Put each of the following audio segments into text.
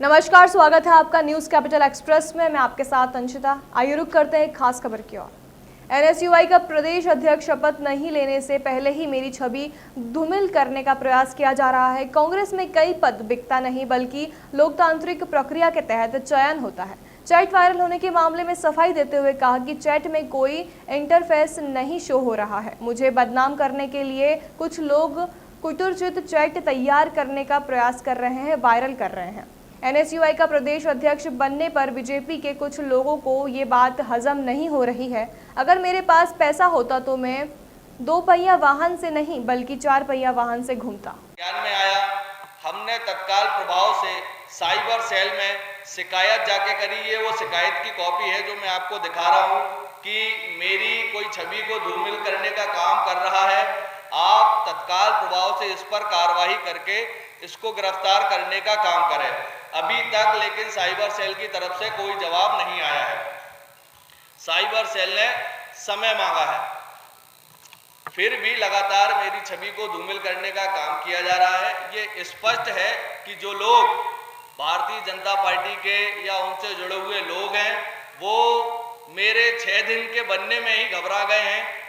नमस्कार, स्वागत है आपका न्यूज कैपिटल एक्सप्रेस में। मैं आपके साथ अंशिता। आइए रुक करते हैं एक खास खबर की ओर। एनएसयूआई का प्रदेश अध्यक्ष शपथ नहीं लेने से पहले ही मेरी छवि धूमिल करने का प्रयास किया जा रहा है। कांग्रेस में कई पद बिकता नहीं बल्कि लोकतांत्रिक प्रक्रिया के तहत चयन होता है। चैट वायरल होने के मामले में सफाई देते हुए कहा कि चैट में कोई इंटरफेस नहीं शो हो रहा है। मुझे बदनाम करने के लिए कुछ लोग कुटुरचित चैट तैयार करने का प्रयास कर रहे हैं, वायरल कर रहे हैं। एनएसयूआई का प्रदेश अध्यक्ष बनने पर बीजेपी के कुछ लोगों को ये बात हजम नहीं हो रही है। अगर मेरे पास पैसा होता तो मैं 2 पहिया वाहन से नहीं बल्कि 4 पहिया वाहन से घूमता। ज्ञान में आया, हमने तत्काल प्रभाव से साइबर सेल में शिकायत जाके करी। ये वो शिकायत की कॉपी है जो मैं आपको दिखा रहा हूँ कि मेरी कोई छवि को धूमिल करने का काम कर रहा है। आप तत्काल प्रभाव से इस पर कार्रवाई करके इसको गिरफ्तार करने का काम करें। अभी तक लेकिन साइबर सेल की तरफ से कोई जवाब नहीं आया है। साइबर सेल ने समय मांगा है, फिर भी लगातार मेरी छवि को धूमिल करने का काम किया जा रहा है। ये स्पष्ट है कि जो लोग भारतीय जनता पार्टी के या उनसे जुड़े हुए लोग हैं वो मेरे 6 दिन के बनने में ही घबरा गए हैं।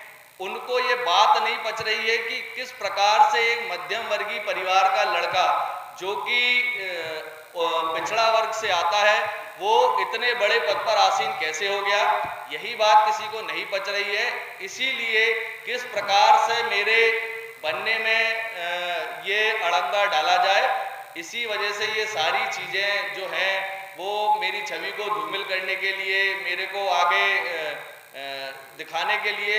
उनको ये बात नहीं पच रही है कि किस प्रकार से एक मध्यम वर्गीय परिवार का लड़का जो कि पिछड़ा वर्ग से आता है वो इतने बड़े पद पर आसीन कैसे हो गया। यही बात किसी को नहीं पच रही है। इसीलिए किस प्रकार से मेरे बनने में ये अड़ंगा डाला जाए, इसी वजह से ये सारी चीज़ें जो हैं वो मेरी छवि को धूमिल करने के लिए, मेरे को आगे दिखाने के लिए,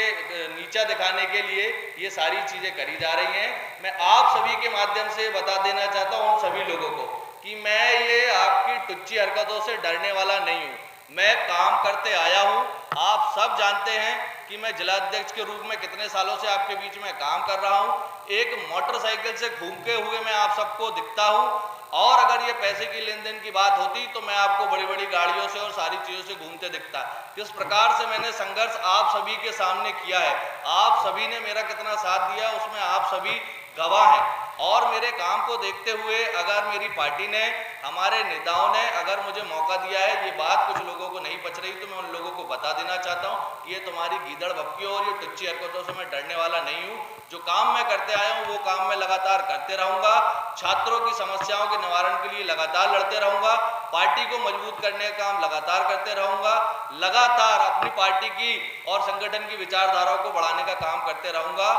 नीचा दिखाने के लिए ये सारी चीज़ें करी जा रही हैं। मैं आप सभी के माध्यम से बता देना चाहता हूँ उन सभी लोगों को कि मैं ये आपकी टुच्ची हरकतों से डरने वाला नहीं हूँ। मैं काम करते आया हूँ। आप सब जानते हैं कि मैं जिलाध्यक्ष के रूप में कितने सालों से आपके बीच में काम कर रहा हूँ। एक मोटरसाइकिल से घूमते हुए मैं आप सबको दिखता हूँ, और अगर ये पैसे की लेन देन की बात होती तो मैं आपको बड़ी बड़ी गाड़ियों से और सारी चीज़ों से घूमते दिखता। किस प्रकार से मैंने संघर्ष आप सभी के सामने किया है, आप सभी ने मेरा कितना साथ दिया, उसमें आप सभी गवाह हैं। और मेरे काम को देखते हुए अगर मेरी पार्टी ने, हमारे नेताओं ने अगर मुझे मौका दिया है, ये बात कुछ लोगों को नहीं पच रही तो मैं उन लोगों को बता देना चाहता हूँ कि ये तुम्हारी गीदड़ भपकी और ये टुच्ची हरकतों से मैं डरने वाला नहीं हूँ। जो काम मैं करते आया हूँ वो काम मैं लगातार करते रहूँगा। छात्रों की समस्याओं के निवारण के लिए लगातार लड़ते रहूँगा। पार्टी को मजबूत करने का काम लगातार करते रहूँगा। लगातार अपनी पार्टी की और संगठन की विचारधाराओं को बढ़ाने का काम करते रहूँगा।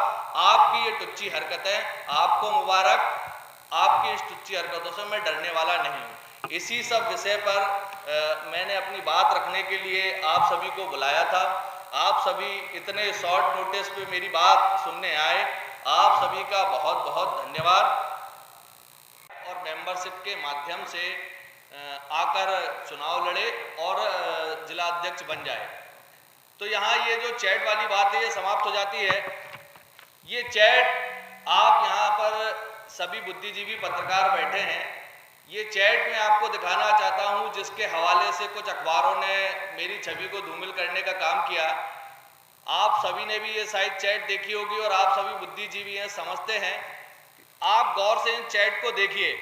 आपकी ये टुच्ची हरकतें, आपको मुबारक। आपकी इस टुच्ची हरकतों से मैं डरने वाला नहीं हूँ। इसी सब विषय पर मैंने अपनी बात रखने के लिए आप सभी को बुलाया था। आप सभी इतने शॉर्ट नोटिस पे मेरी बात सुनने आए, आप सभी का बहुत बहुत धन्यवाद। और मेंबरशिप के माध्यम से आकर चुनाव लड़े और जिला अध्यक्ष बन जाए। तो यहाँ ये जो चैट वाली बात है ये समाप्त हो जाती है। ये चैट, आप यहाँ पर सभी बुद्धिजीवी पत्रकार बैठे हैं, ये चैट मैं आपको दिखाना चाहता हूँ जिसके हवाले से कुछ अखबारों ने मेरी छवि को धूमिल करने का काम किया। आप सभी ने भी ये शायद चैट देखी होगी और आप सभी बुद्धिजीवी हैं, समझते हैं। आप गौर से इन चैट को देखिए।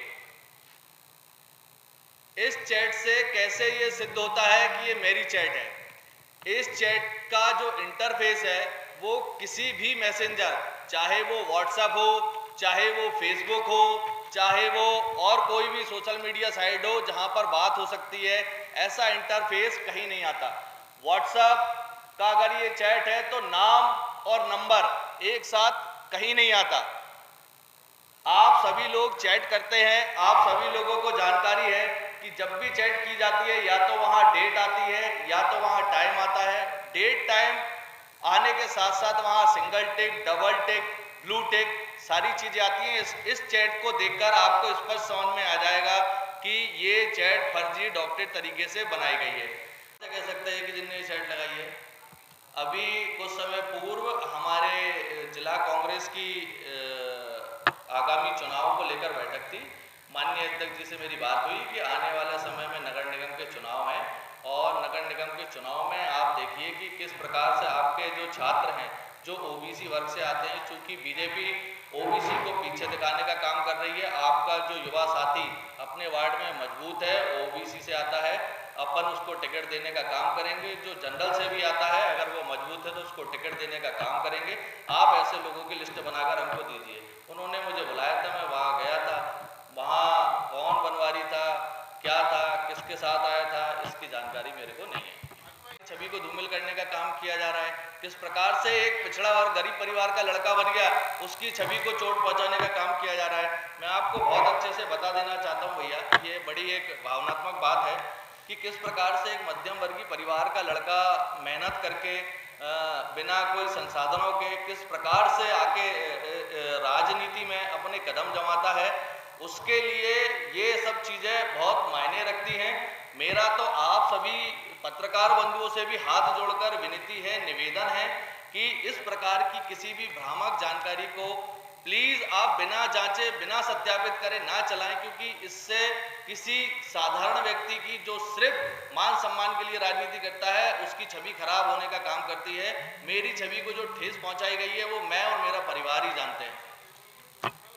इस चैट से कैसे ये सिद्ध होता है कि ये मेरी चैट है। इस चैट का जो इंटरफेस है वो किसी भी मैसेंजर, चाहे वो व्हाट्सएप हो, चाहे वो फेसबुक हो, चाहे वो और कोई भी सोशल मीडिया साइट हो जहां पर बात हो सकती है, ऐसा इंटरफेस कहीं नहीं आता। व्हाट्सएप का अगर ये चैट है तो नाम और नंबर एक साथ कहीं नहीं आता। आप सभी लोग चैट करते हैं, आप सभी लोगों को जानकारी है कि जब भी चैट की जाती है या तो वहाँ डेट आती है या तो वहाँ टाइम आता है। डेट टाइम आने के साथ साथ वहाँ सिंगल टिक, डबल टिक, ब्लू टिक सारी चीज़ें आती हैं। इस चैट को देखकर आपको स्पष्ट समझ में आ जाएगा कि ये चैट फर्जी डॉक्टरेट तरीके से बनाई गई है। कह सकते हैं कि जिनने ये चैट लगाई है। अभी कुछ समय पूर्व हमारे जिला कांग्रेस की आगामी चुनाव को लेकर बैठक थी। माननीय अध्यक्ष जी से मेरी बात हुई कि आने वाले समय में नगर निगम के चुनाव हैं और नगर निगम के चुनाव में आप देखिए कि किस प्रकार से आपके जो छात्र हैं जो ओबीसी वर्ग से आते हैं। चूंकि बीजेपी ओबीसी को पीछे दिखाने का काम कर रही है। आपका जो युवा साथी अपने वार्ड में मजबूत है, ओबीसी से आता है, अपन उसको टिकट देने का काम करेंगे। जो जनरल से भी आता है, अगर वो मजबूत है तो उसको टिकट देने का काम करेंगे। आप ऐसे लोगों की लिस्ट बनाकर हमको दीजिए। उन्होंने मुझे बुलाया था, मैं वहाँ गया था। वहाँ कौन बनवारी था, क्या था, किसके साथ आया था, इसकी जानकारी मेरे को नहीं है। छवि को धूमिल करने का काम किया जा रहा है। किस प्रकार से एक पिछड़ा और गरीब परिवार का लड़का बन गया, उसकी छवि को चोट पहुंचाने का काम किया जा रहा है। मैं आपको बहुत अच्छे से बता देना चाहता हूं भैया, ये बड़ी एक भावनात्मक बात है कि किस प्रकार से एक मध्यम वर्गीय परिवार का लड़का मेहनत करके बिना कोई संसाधनों के किस प्रकार से आके राजनीति में अपने कदम जमाता है। उसके लिए ये सब चीज़ें बहुत मायने रखती हैं। मेरा तो आप सभी पत्रकार बंधुओं से भी हाथ जोड़कर विनती है, निवेदन है कि इस प्रकार की किसी भी भ्रामक जानकारी को प्लीज़ आप बिना जांचे, बिना सत्यापित करे ना चलाएं, क्योंकि इससे किसी साधारण व्यक्ति की जो सिर्फ मान सम्मान के लिए राजनीति करता है, उसकी छवि खराब होने का काम करती है। मेरी छवि को जो ठेस पहुंचाई गई है वो मैं और मेरा परिवार ही जानते हैं।